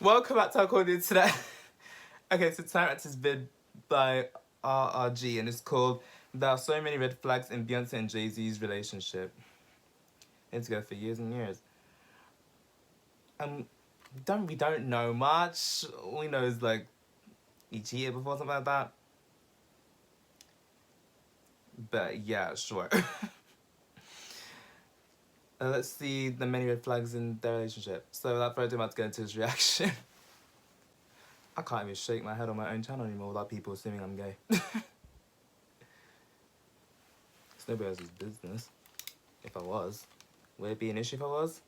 Welcome back to our corner today. Okay, so tonight is vid by RRG and it's called "There Are So Many Red Flags in Beyonce and Jay-Z's Relationship." Been together for years and years. We don't know much. All we know is like he cheated before, something like that. But yeah, sure. Let's see the many red flags in their relationship. So without further ado, I'm about to get into his reaction. I can't even shake my head on my own channel anymore without people assuming I'm gay. It's nobody else's business. If I was. Would it be an issue if I was?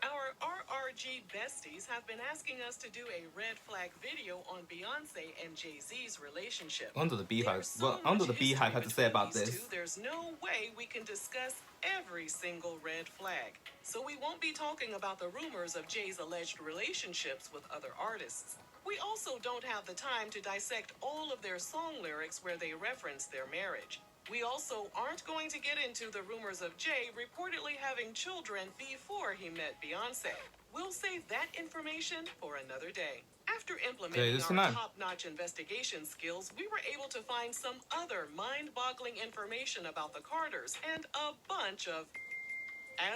Our RRG besties have been asking us to do a red flag video on Beyonce and Jay-Z's relationship. Under the Beehive. So Well, Under the Beehive had to say about this. There's no way we can discuss every single red flag. So we won't be talking about the rumors of Jay's alleged relationships with other artists. We also don't have the time to dissect all of their song lyrics where they reference their marriage. We also aren't going to get into the rumors of Jay reportedly having children before he met Beyonce. We'll save that information for another day. After implementing our top-notch investigation skills, we were able to find some other mind-boggling information about the Carters and a bunch of...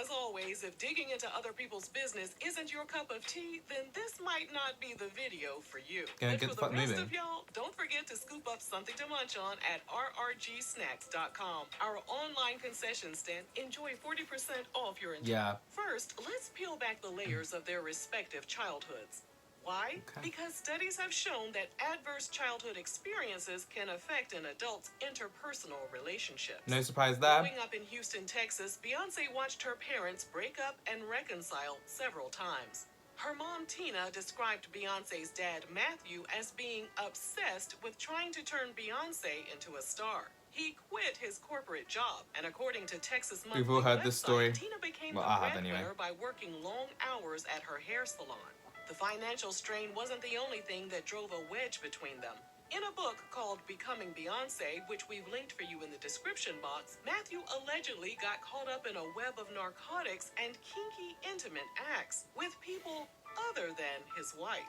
As always, if digging into other people's business isn't your cup of tea, then this might not be the video for you. But for the rest of y'all, don't forget to scoop up something to munch on at rrgsnacks.com. Our online concession stand. Enjoy 40% off your entire... Yeah. First, let's peel back the layers of their respective childhoods. Why? Okay. Because studies have shown that adverse childhood experiences can affect an adult's interpersonal relationships. No surprise there. Growing up in Houston, Texas, Beyonce watched her parents break up and reconcile several times. Her mom, Tina, described Beyonce's dad, Matthew, as being obsessed with trying to turn Beyonce into a star. He quit his corporate job, and according to Texas Monthly, we've all heard this story. Tina became the breadwinner by working long hours at her hair salon. The financial strain wasn't the only thing that drove a wedge between them. In a book called Becoming Beyonce, which we've linked for you in the description box, Matthew allegedly got caught up in a web of narcotics and kinky intimate acts with people other than his wife.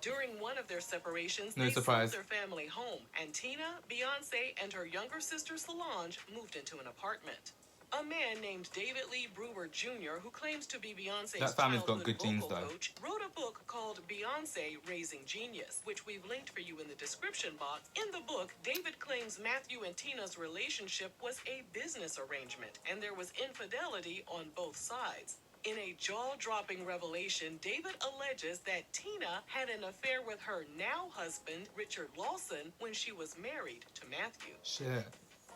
During one of their separations, they sold their family home, and Tina, Beyonce, and her younger sister Solange moved into an apartment. A man named David Lee Brewer Jr., who claims to be Beyonce's childhood vocal coach, wrote a book called Beyonce Raising Genius, which we've linked for you in the description box. In the book, David claims Matthew and Tina's relationship was a business arrangement, and there was infidelity on both sides. In a jaw-dropping revelation, David alleges that Tina had an affair with her now-husband, Richard Lawson, when she was married to Matthew. Shit.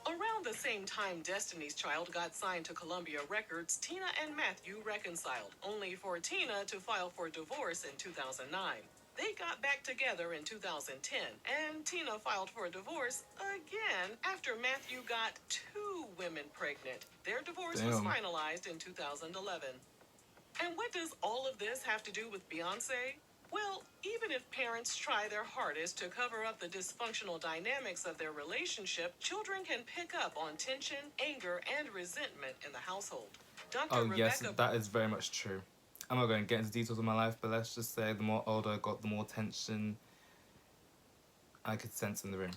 Around the same time Destiny's Child got signed to Columbia Records, Tina and Matthew reconciled, only for Tina to file for divorce in 2009. They got back together in 2010, and Tina filed for divorce again after Matthew got 2 women pregnant. Their divorce was finalized in 2011. And what does all of this have to do with Beyonce? Well, even if parents try their hardest to cover up the dysfunctional dynamics of their relationship, children can pick up on tension, anger, and resentment in the household. Yes, that is very much true. I'm not going to get into details of my life, but let's just say the more older I got, the more tension I could sense in the room.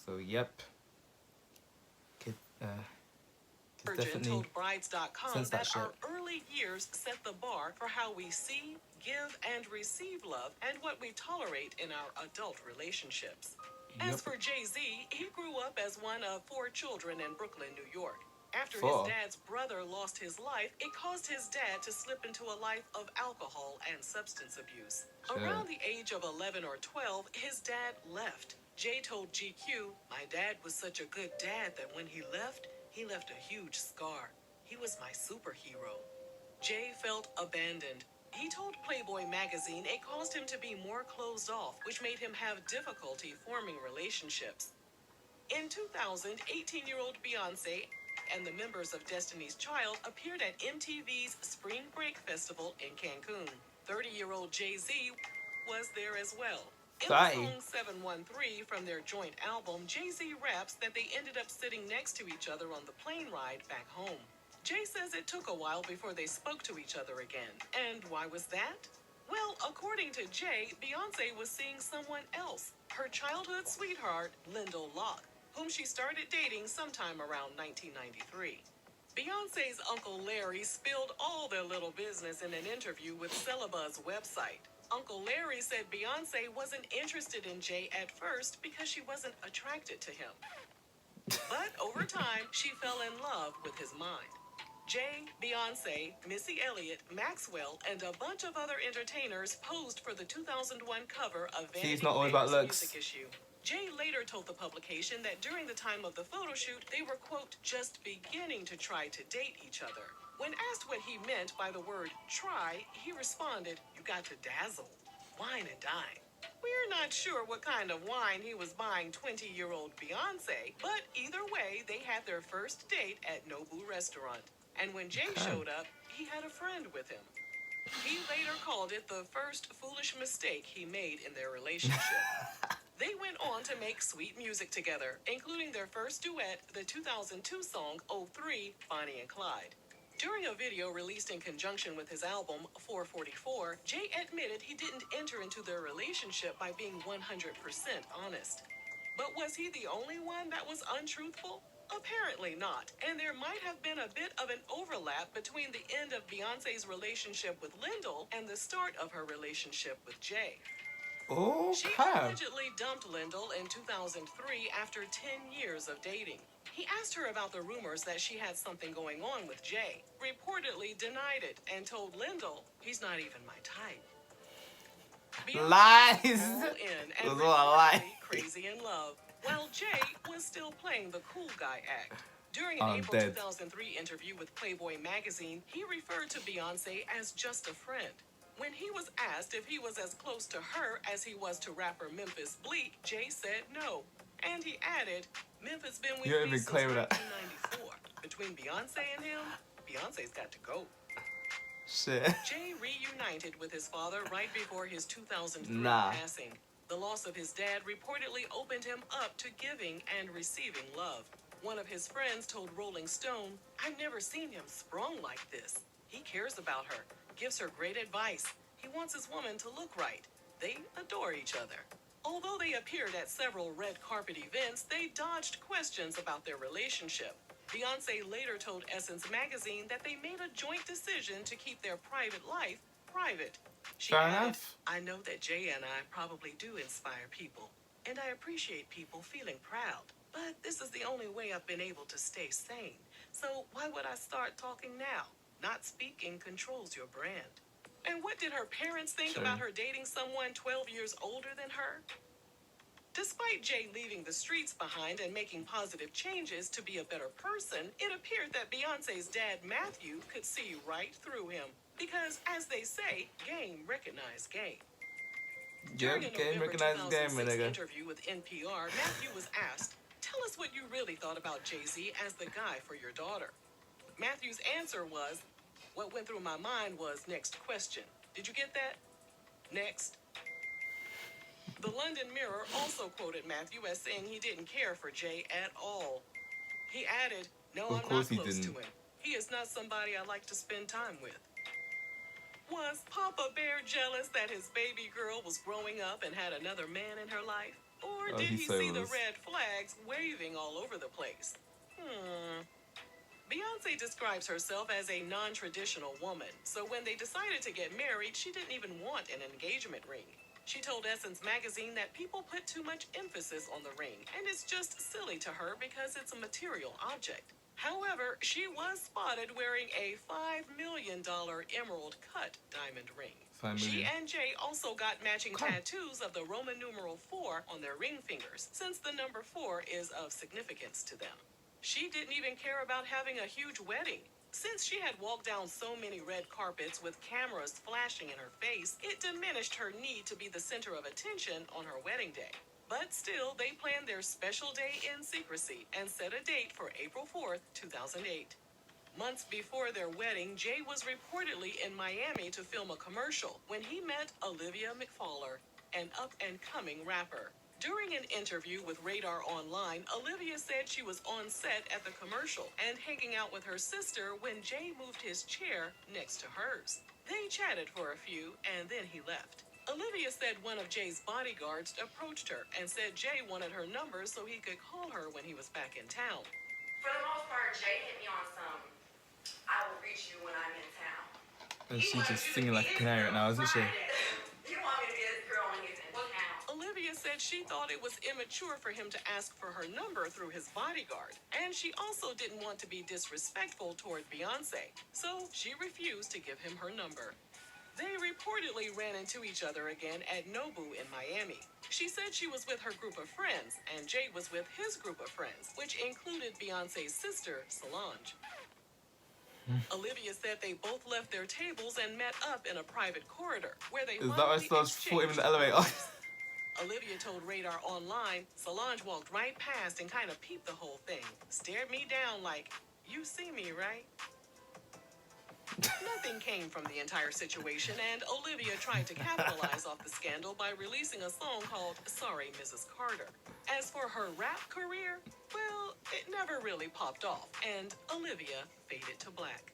So, yep. Virgin told Brides.com that our early years set the bar for how we see, give, and receive love and what we tolerate in our adult relationships. As for Jay-Z, he grew up as one of 4 children in Brooklyn, New York. After his dad's brother lost his life, it caused his dad to slip into a life of alcohol and substance abuse. Around the age of 11 or 12, his dad left. Jay told GQ, "My dad was such a good dad that when he left a huge scar. He was my superhero." Jay felt abandoned. He told Playboy magazine it caused him to be more closed off, which made him have difficulty forming relationships. In 2000, 18-year-old Beyonce and the members of Destiny's Child appeared at MTV's Spring Break Festival in Cancun. 30-year-old Jay-Z was there as well. In the song 713 from their joint album, Jay-Z raps that they ended up sitting next to each other on the plane ride back home. Jay says it took a while before they spoke to each other again. And why was that? Well, according to Jay, Beyonce was seeing someone else, her childhood sweetheart, Lyndall Locke, whom she started dating sometime around 1993. Beyonce's Uncle Larry spilled all their little business in an interview with Celebuzz website. Uncle Larry said Beyonce wasn't interested in Jay at first because she wasn't attracted to him. But over time, she fell in love with his mind. Jay, Beyonce, Missy Elliott, Maxwell, and a bunch of other entertainers posed for the 2001 cover of Vanity Fair's music issue. Jay later told the publication that during the time of the photo shoot, they were, quote, just beginning to try to date each other. When asked what he meant by the word try, he responded, you got to dazzle, wine and dine. We're not sure what kind of wine he was buying 20-year-old Beyonce, but either way, they had their first date at Nobu Restaurant. And when Jay showed up, he had a friend with him. He later called it the first foolish mistake he made in their relationship. They went on to make sweet music together, including their first duet, the 2002 song, '03, Bonnie and Clyde. During a video released in conjunction with his album, 444, Jay admitted he didn't enter into their relationship by being 100% honest. But was he the only one that was untruthful? Apparently not, and there might have been a bit of an overlap between the end of Beyonce's relationship with Lyndall and the start of her relationship with Jay. She allegedly dumped Lyndall in 2003 after 10 years of dating. He asked her about the rumors that she had something going on with Jay, reportedly denied it, and told Lyndall, he's not even my type. Lies! All in and reportedly crazy in love, while Jay was still playing the cool guy act. During an April 2003 interview with Playboy magazine, he referred to Beyonce as just a friend. When he was asked if he was as close to her as he was to rapper Memphis Bleek, Jay said no. And he added, Memphis been with me since 1994. Between Beyonce and him, Beyonce's got to go. Shit. Jay reunited with his father right before his 2003 passing. The loss of his dad reportedly opened him up to giving and receiving love. One of his friends told Rolling Stone, I've never seen him sprung like this. He cares about her, gives her great advice. He wants his woman to look right. They adore each other. Although they appeared at several red carpet events, they dodged questions about their relationship. Beyonce later told Essence magazine that they made a joint decision to keep their private life private. She added, I know that Jay and I probably do inspire people, and I appreciate people feeling proud. But this is the only way I've been able to stay sane. So why would I start talking now? Not speaking controls your brand. And what did her parents think about her dating someone 12 years older than her? Despite Jay leaving the streets behind and making positive changes to be a better person, it appeared that Beyonce's dad, Matthew, could see right through him. Because, as they say, game recognized game. During a November 2006 interview with NPR, Matthew was asked, tell us what you really thought about Jay-Z as the guy for your daughter. Matthew's answer was, what went through my mind was next question. Did you get that? Next. The London Mirror also quoted Matthew as saying he didn't care for Jay at all. He added, no, I'm not close to him. He is not somebody I like to spend time with. Was Papa Bear jealous that his baby girl was growing up and had another man in her life? Or did he see the red flags waving all over the place? Beyonce describes herself as a non-traditional woman, so when they decided to get married, she didn't even want an engagement ring. She told Essence magazine that people put too much emphasis on the ring, and it's just silly to her because it's a material object. However, she was spotted wearing a $5 million emerald cut diamond ring. She and Jay also got matching tattoos of the Roman numeral 4 on their ring fingers, since the number 4 is of significance to them. She didn't even care about having a huge wedding. Since she had walked down so many red carpets with cameras flashing in her face, it diminished her need to be the center of attention on her wedding day. But still, they planned their special day in secrecy and set a date for April 4th, 2008. Months before their wedding, Jay was reportedly in Miami to film a commercial when he met Olivia McFaller, an up-and-coming rapper. During an interview with Radar Online, Olivia said she was on set at the commercial and hanging out with her sister when Jay moved his chair next to hers. They chatted for a few, and then he left. Olivia said one of Jay's bodyguards approached her and said Jay wanted her number so he could call her when he was back in town. For the most part, Jay hit me on some, I will reach you when I'm in town. And she's just singing like a canary right now, isn't she? You want me to be this girl when he's in town. Olivia said she thought it was immature for him to ask for her number through his bodyguard, and she also didn't want to be disrespectful toward Beyonce, so she refused to give him her number. They reportedly ran into each other again at Nobu in Miami. She said she was with her group of friends, and Jay was with his group of friends, which included Beyonce's sister, Solange. Olivia said they both left their tables and met up in a private corridor where they Is that why Solange fought him in the elevator? Olivia told Radar Online, Solange walked right past and kind of peeped the whole thing, stared me down like, you see me, right? Nothing came from the entire situation, and Olivia tried to capitalize off the scandal by releasing a song called Sorry, Mrs. Carter. As for her rap career, well, it never really popped off, and Olivia faded to black.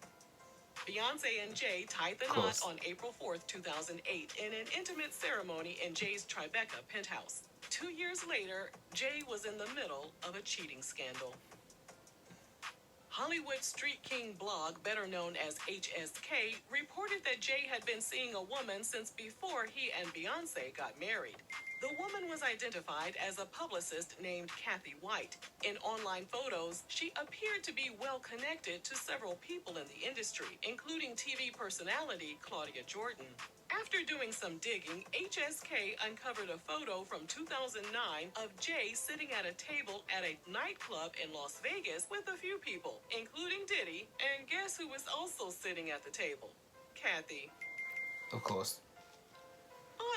Beyonce and Jay tied the knot on April 4th, 2008, in an intimate ceremony in Jay's Tribeca penthouse. 2 years later, Jay was in the middle of a cheating scandal. Hollywood Street King blog, better known as HSK, reported that Jay had been seeing a woman since before he and Beyonce got married. The woman was identified as a publicist named Kathy White. In online photos, she appeared to be well connected to several people in the industry, including TV personality Claudia Jordan. After doing some digging, HSK uncovered a photo from 2009 of Jay sitting at a table at a nightclub in Las Vegas with a few people, including Diddy, and guess who was also sitting at the table? Kathy. Of course.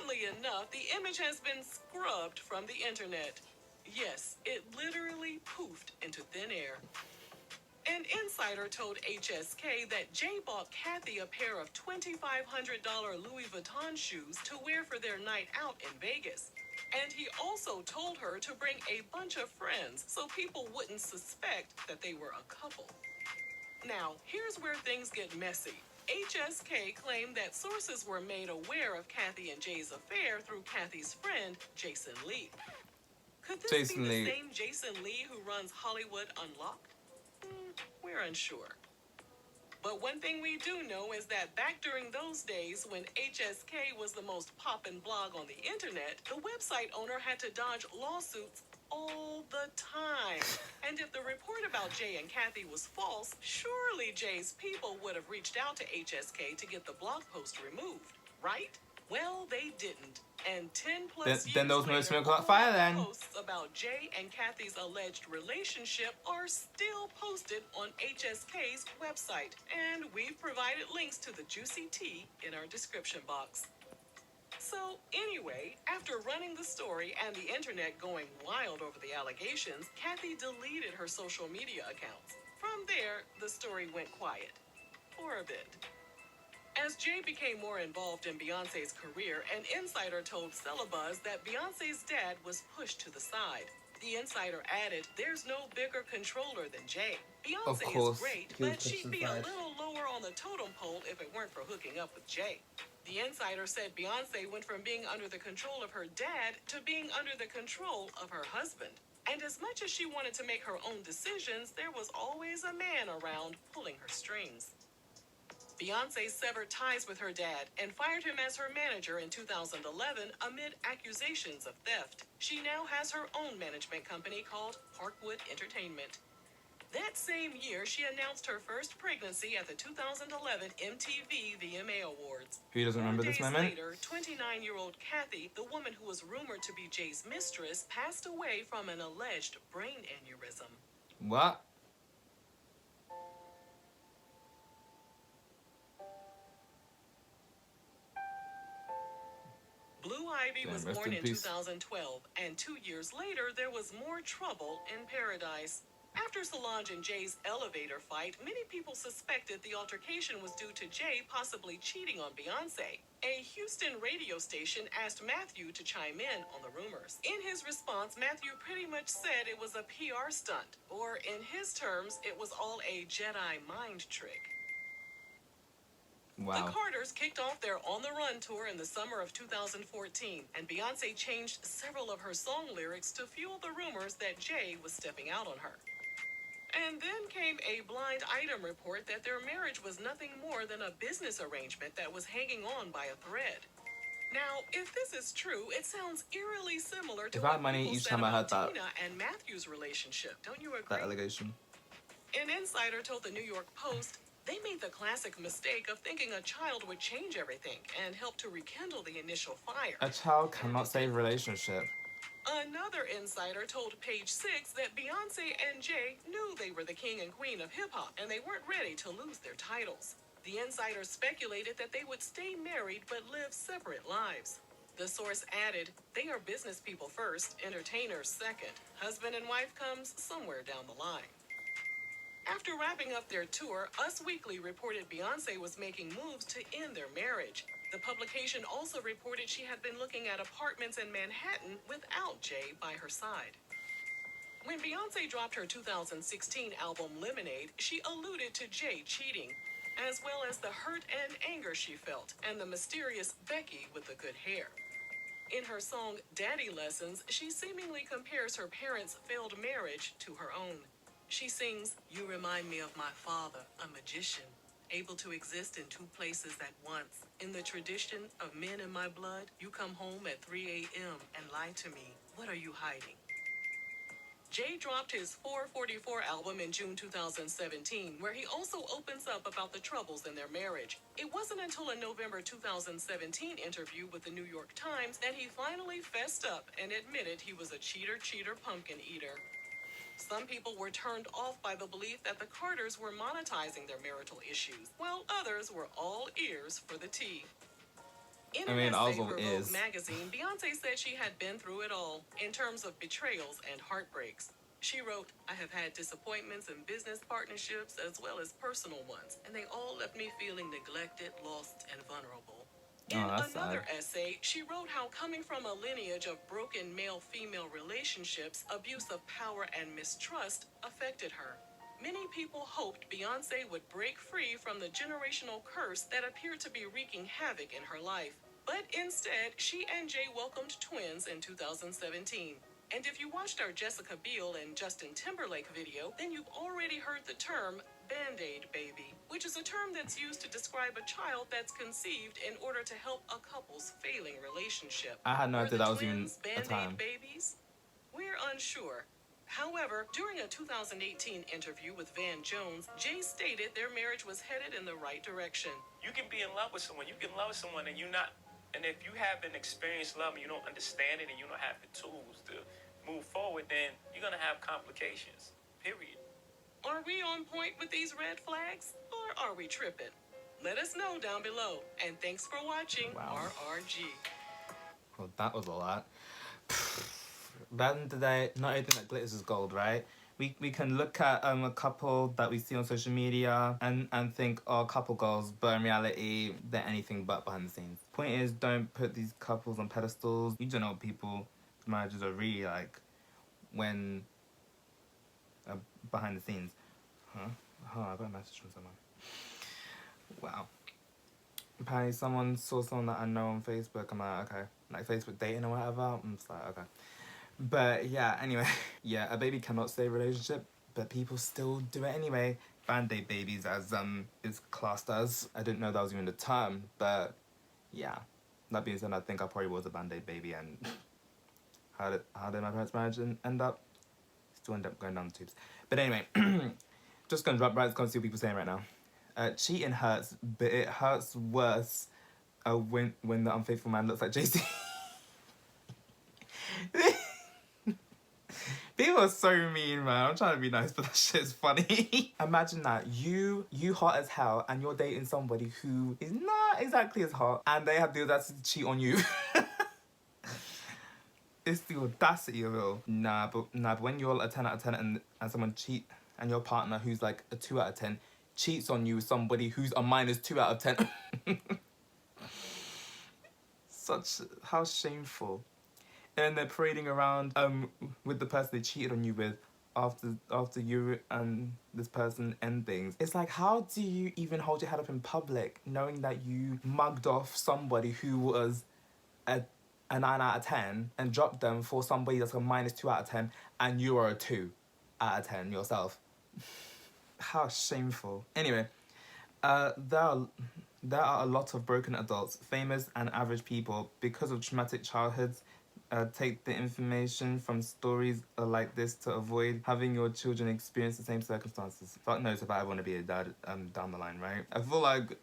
Oddly enough, the image has been scrubbed from the internet. Yes, it literally poofed into thin air. An insider told HSK that Jay bought Kathy a pair of $2,500 Louis Vuitton shoes to wear for their night out in Vegas. And he also told her to bring a bunch of friends so people wouldn't suspect that they were a couple. Now, here's where things get messy. HSK claimed that sources were made aware of Kathy and Jay's affair through Kathy's friend, Jason Lee. Could this be the same Jason Lee who runs Hollywood Unlocked? We're unsure. But one thing we do know is that back during those days when HSK was the most poppin' blog on the internet, the website owner had to dodge lawsuits all the time. And if the report about Jay and Kathy was false, surely Jay's people would have reached out to HSK to get the blog post removed, right? Well, they didn't. And 10 plus years then those later, caught fire then. Posts about Jay and Kathy's alleged relationship are still posted on HSK's website. And we've provided links to the juicy tea in our description box. So anyway, after running the story and the internet going wild over the allegations, Kathy deleted her social media accounts. From there, the story went quiet. For a bit. As Jay became more involved in Beyonce's career, an insider told Celebuzz that Beyonce's dad was pushed to the side. The insider added, there's no bigger controller than Jay. Beyonce is great, but she'd be a little lower on the totem pole if it weren't for hooking up with Jay. The insider said Beyonce went from being under the control of her dad to being under the control of her husband. And as much as she wanted to make her own decisions, there was always a man around pulling her strings. Beyonce severed ties with her dad and fired him as her manager in 2011 amid accusations of theft. She now has her own management company called Parkwood Entertainment. That same year, she announced her first pregnancy at the 2011 MTV VMA Awards. Who doesn't remember this moment? Later, 29-year-old Kathy, the woman who was rumored to be Jay's mistress, passed away from an alleged brain aneurysm. What? Blue Ivy Damn, was rest born in in peace. 2012, and 2 years later, there was more trouble in paradise. After Solange and Jay's elevator fight, many people suspected the altercation was due to Jay possibly cheating on Beyonce. A Houston radio station asked Matthew to chime in on the rumors. In his response, Matthew pretty much said it was a PR stunt, or in his terms, it was all a Jedi mind trick. Wow. The Carters kicked off their On the Run tour in the summer of 2014, and Beyonce changed several of her song lyrics to fuel the rumors that Jay was stepping out on her. And then came a blind item report that their marriage was nothing more than a business arrangement that was hanging on by a thread. Now, if this is true, it sounds eerily similar to If I had what money people each said time I about heard that, Tina and Matthew's relationship. Don't you agree? that allegation. An insider told the New York Post, they made the classic mistake of thinking a child would change everything and help to rekindle the initial fire. A child cannot save a relationship. Another insider told Page Six that Beyonce and Jay knew they were the king and queen of hip-hop, and they weren't ready to lose their titles. The insider speculated that they would stay married but live separate lives. The source added, they are business people first, entertainers second. Husband and wife comes somewhere down the line. After wrapping up their tour, Us Weekly reported Beyonce was making moves to end their marriage. The publication also reported she had been looking at apartments in Manhattan without Jay by her side. When Beyonce dropped her 2016 album Lemonade, she alluded to Jay cheating, as well as the hurt and anger she felt, and the mysterious Becky with the good hair. In her song Daddy Lessons, she seemingly compares her parents' failed marriage to her own. She sings, "You remind me of my father, a magician, able to exist in two places at once. In the tradition of men in my blood, you come home at 3 a.m. and lie to me. What are you hiding?" Jay dropped his 444 album in June 2017, where he also opens up about the troubles in their marriage. It wasn't until a November 2017 interview with the New York Times that he finally fessed up and admitted he was a cheater, pumpkin eater. Some people were turned off by the belief that the Carters were monetizing their marital issues, while others were all ears for the tea. In an essay for Vogue magazine, Beyonce said she had been through it all in terms of betrayals and heartbreaks. She wrote, "I have had disappointments in business partnerships as well as personal ones, and they all left me feeling neglected, lost, and vulnerable." In another essay, she wrote how coming from a lineage of broken male-female relationships, abuse of power, and mistrust affected her. Many people hoped Beyonce would break free from the generational curse that appeared to be wreaking havoc in her life. But instead, she and Jay welcomed twins in 2017. And if you watched our Jessica Biel and Justin Timberlake video, then you've already heard the term Band-Aid baby, which is a term that's used to describe a child that's conceived in order to help a couple's failing relationship. I had no idea that was even a Band-Aid time. babies? We're unsure. However, during a 2018 interview with Van Jones, Jay stated their marriage was headed in the right direction. You can be in love with someone. You can love someone and you're not. And if you haven't experienced love and you don't understand it and you don't have the tools to move forward, then you're going to have complications. Period. Are we on point with these red flags? Or are we tripping? Let us know down below. And thanks for watching RRG. Well, that was a lot. Back in the day, not everything that glitters is gold, right? We can look at a couple that we see on social media and think, oh, couple goals, but in reality, they're anything but behind the scenes. Point is, don't put these couples on pedestals. You don't know what people's marriages are really like when behind the scenes. Huh? Oh, I got a message from someone. Wow. Apparently someone saw someone that I know on Facebook. I'm like, okay. Like Facebook dating or whatever. I'm just like, okay. But yeah, anyway. Yeah, a baby cannot save a relationship, but people still do it anyway. Band-Aid babies, as is classed as. I didn't know that was even the term, but yeah. That being said, I think I probably was a Band-Aid baby, and how did my parents' marriage end up? Still end up going down the tubes. But anyway, just gonna drop right to see what people are saying right now. Cheating hurts, but it hurts worse when the unfaithful man looks like Jay-Z. People are so mean, man. I'm trying to be nice, but that shit is funny. Imagine that. You hot as hell, and you're dating somebody who is not exactly as hot, and they have the audacity to cheat on you. It's the audacity of it all. Nah, but when you're a 10 out of 10 and someone cheat, and your partner who's like a 2 out of 10 cheats on you with somebody who's a -2 out of 10. How shameful. And they're parading around with the person they cheated on you with after you and this person end things. It's like, how do you even hold your head up in public knowing that you mugged off somebody who was a 9 out of 10 and dropped them for somebody that's a -2 out of 10 and you are a 2 out of 10 yourself? How shameful. Anyway, there are a lot of broken adults, famous and average people, because of traumatic childhoods. Take the information from stories like this to avoid having your children experience the same circumstances. Fuck knows if I ever want to be a dad down the line, right? I feel like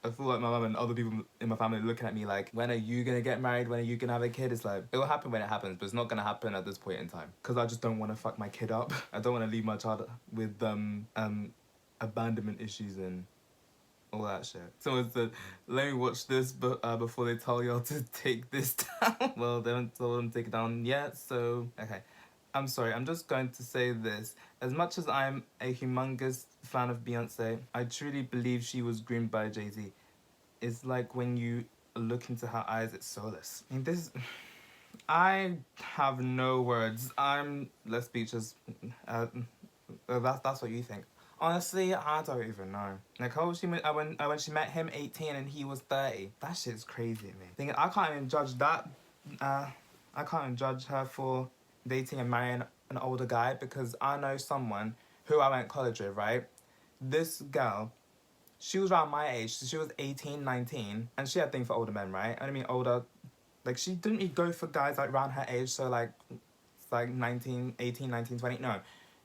my mum and other people in my family looking at me like, when are you gonna get married? When are you gonna have a kid? It's like, it will happen when it happens, but it's not gonna happen at this point in time. Because I just don't want to fuck my kid up. I don't want to leave my child with abandonment issues and all that shit. Someone said, let me watch this before they tell y'all to take this down. Well, they haven't told them to take it down yet, so... Okay. I'm sorry, I'm just going to say this. As much as I'm a humongous fan of Beyonce, I truly believe she was groomed by Jay-Z. It's like when you look into her eyes, it's soulless. I mean, this... I have no words. I'm less speechless. That's what you think. Honestly, I don't even know. Like, how old she when she met him 18 and he was 30. That shit's crazy to me. Thinking, I can't even judge that. I can't even judge her for dating and marrying an older guy, because I know someone who I went to college with, right? This girl, she was around my age. So she was 18, 19, and she had a thing for older men, right? I mean, older. Like, she didn't even go for guys like around her age, so like, it's like 19, 18, 19, 20. No.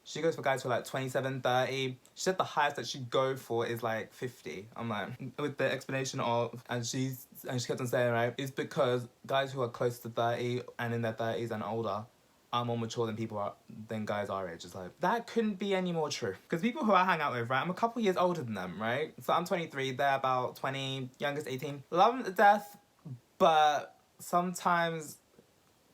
She goes for guys who are like 27, 30. She said the highest that she'd go for is like 50. I'm like, with the explanation of, and she kept on saying, right, it's because guys who are close to 30 and in their 30s and older are more mature than guys our age. It's like, that couldn't be any more true. Because people who I hang out with, right, I'm a couple years older than them, right? So I'm 23, they're about 20, youngest 18. Love them to death, but sometimes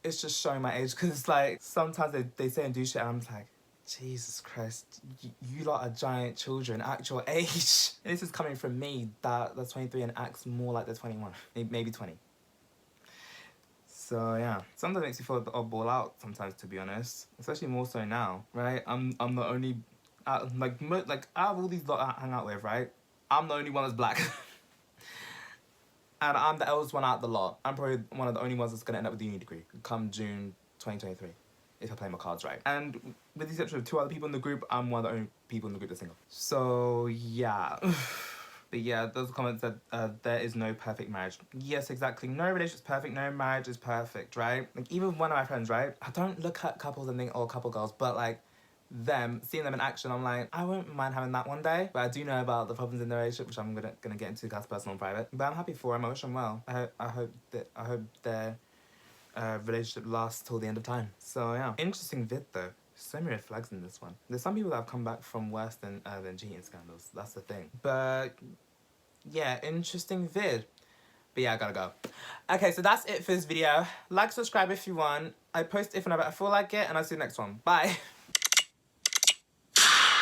it's just showing my age, because it's like, sometimes they say and do shit and I'm just like, Jesus Christ, you lot are giant children at your age. And this is coming from me, that's 23 and acts more like they're 21, maybe 20. So yeah, sometimes it makes you feel the oddball out sometimes, to be honest. Especially more so now, right? I'm the only, like out of all these lot I hang out with, right? I'm the only one that's black. And I'm the eldest one out the lot. I'm probably one of the only ones that's gonna end up with a uni degree come June 2023. If I play my cards right. And with the exception of 2 other people in the group, I'm one of the only people in the group that's single. So, yeah. But yeah, those comments said there is no perfect marriage. Yes, exactly. No relationship's perfect, no marriage is perfect, right? Like, even one of my friends, right? I don't look at couples and think, oh, couple girls, but like, seeing them in action, I'm like, I wouldn't mind having that one day. But I do know about the problems in the relationship, which I'm gonna get into, that's personal and private. But I'm happy for them, I wish them well. I hope their relationship lasts till the end of time. So yeah, interesting vid though. So many red flags in this one. There's some people that have come back from worse than cheating scandals. That's the thing. But yeah, interesting vid. But yeah, I gotta go. Okay, so that's it for this video. Like, subscribe if you want. I post if and ever I feel like it, and I'll see you next one. Bye.